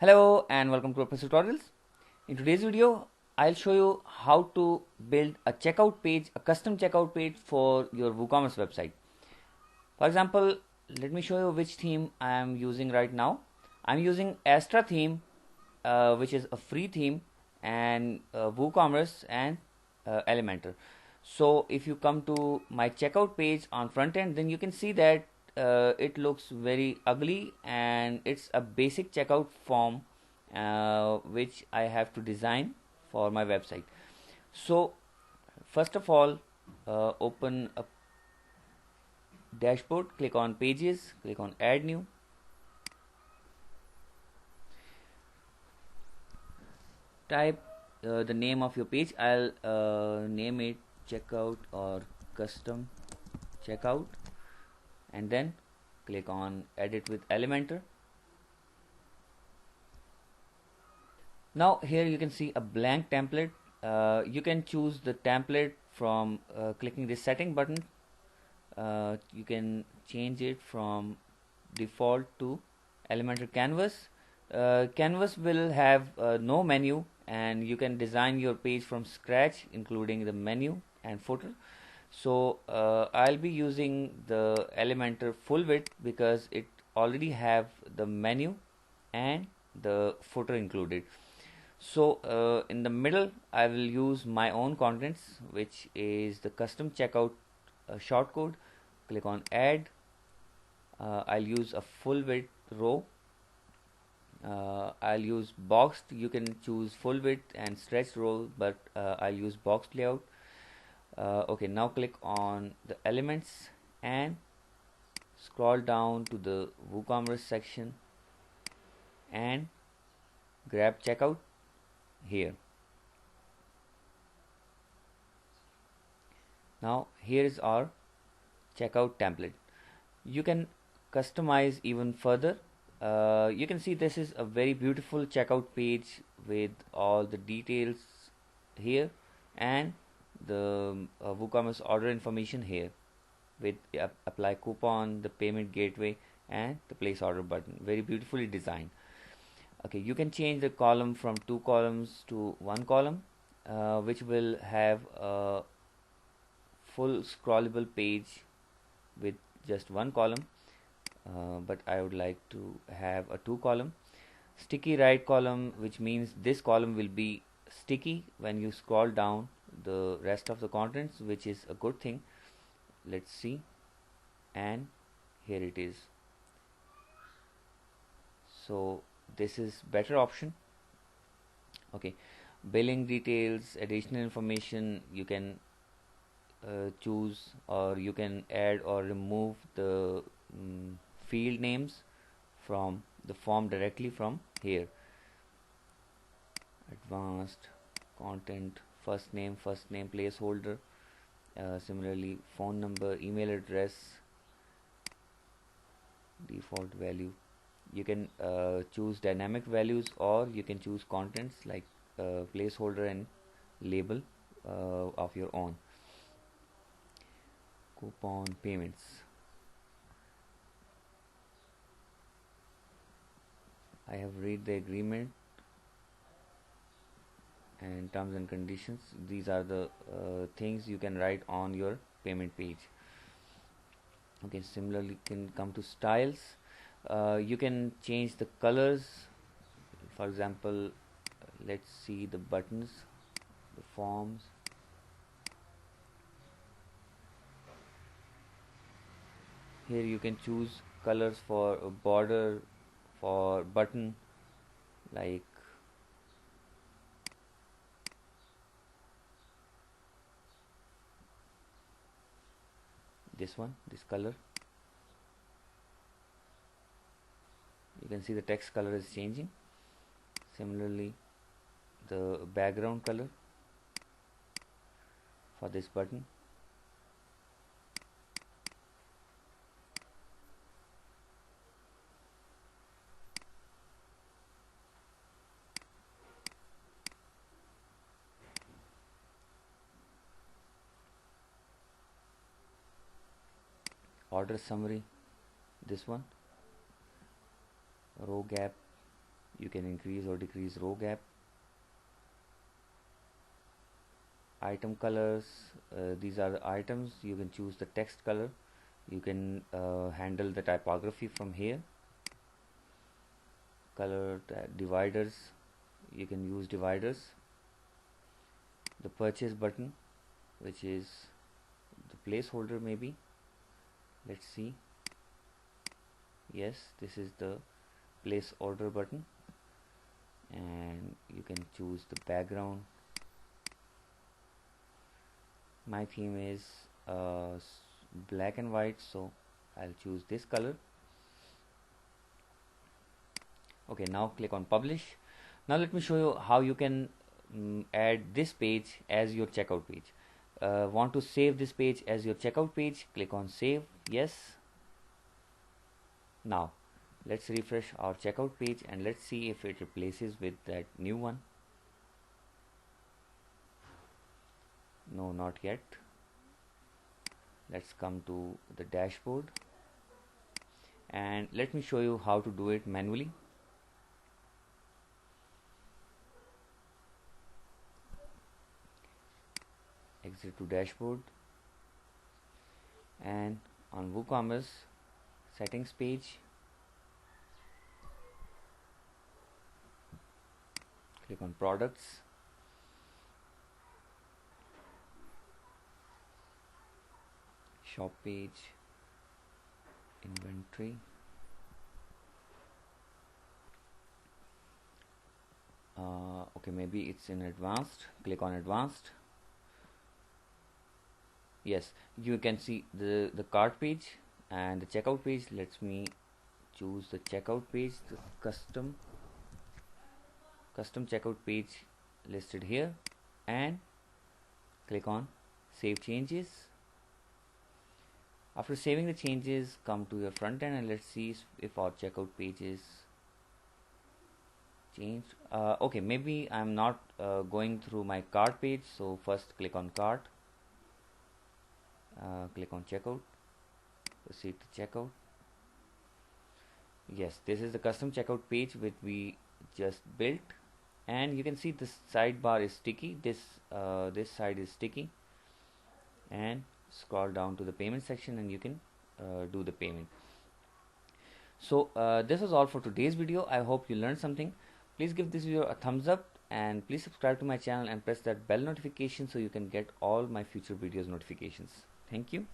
Hello and welcome to WordPress tutorials. In today's video, I'll show you how to build a checkout page, a custom checkout page for your WooCommerce website. For example, let me show you which theme I am using right now. I'm using Astra theme, which is a free theme, and WooCommerce and Elementor. So if you come to my checkout page on front end, then you can see that it looks very ugly and it's a basic checkout form which I have to design for my website. So first of all, open a dashboard, click on pages, click on add new. Type the name of your page. I'll name it checkout or custom checkout, and then click on edit with Elementor. Now here you can see a blank template. You can choose the template from clicking this setting button. You can change it from default to Elementor canvas. Canvas will have no menu, and you can design your page from scratch including the menu and footer. So I'll be using the Elementor full width because it already have the menu and the footer included. So in the middle I will use my own contents, which is the custom checkout shortcode. Click on add. I'll use a full width row. I'll use boxed. You can choose full width and stretched row, but I'll use boxed layout. Okay, now click on the elements and scroll down to the WooCommerce section and grab checkout here. Now here is our checkout template. You can customize even further. You can see this is a very beautiful checkout page with all the details here and the WooCommerce order information here with apply coupon, the payment gateway, and the place order button. Very beautifully designed. Okay, you can change the column from 2 columns to 1 column, which will have a full scrollable page with just 1 column, but I would like to have a 2 column. Sticky right column, which means this column will be sticky when you scroll down the rest of the contents, which is a good thing. Let's see, and here it is. So this is better option. Okay, billing details, additional information, you can choose, or you can add or remove the field names from the form directly from here. Advanced content, first name placeholder, similarly phone number, email address, default value. You can choose dynamic values, or you can choose contents like placeholder and label of your own. Coupon payments. I have read the agreement and terms and conditions. These are the things you can write on your payment page. Okay, similarly you can come to styles. You can change the colors. For example, let's see the buttons, the forms. Here you can choose colors for a border, for button, like this one, this color. You can see the text color is changing. Similarly, the background color for this button. Order summary, this one. Row gap, You can increase or decrease row gap. Item colors, these are the items. You can choose the text color. You can handle the typography from here. Color dividers, you can use dividers. The purchase button, which is the placeholder maybe. Let's see. Yes, this is the place order button, and you can choose the background. My theme is black and white, so I'll choose this color. Okay, now click on publish. Now let me show you how you can add this page as your checkout page. Want to save this page as your checkout page? Click on save. Yes. Now let's refresh our checkout page and let's see if it replaces with that new one. No, not yet. Let's come to the dashboard and let me show you how to do it manually. Exit to dashboard, and on WooCommerce settings page, click on products, shop page, inventory, okay, maybe it's in advanced. Click on advanced. Yes, you can see the cart page and the checkout page. Let me choose the checkout page, the custom checkout page listed here, and click on save changes. After saving the changes, come to your front end and let's see if our checkout page is changed. Okay, maybe I'm not going through my cart page, so first click on cart. Click on checkout, proceed to checkout. Yes, this is the custom checkout page which we just built, and you can see this sidebar is sticky. This side is sticky, and scroll down to the payment section and you can do the payment. So this was all for today's video. I hope you learned something. Please give this video a thumbs up and please subscribe to my channel and press that bell notification so you can get all my future videos notifications. Thank you.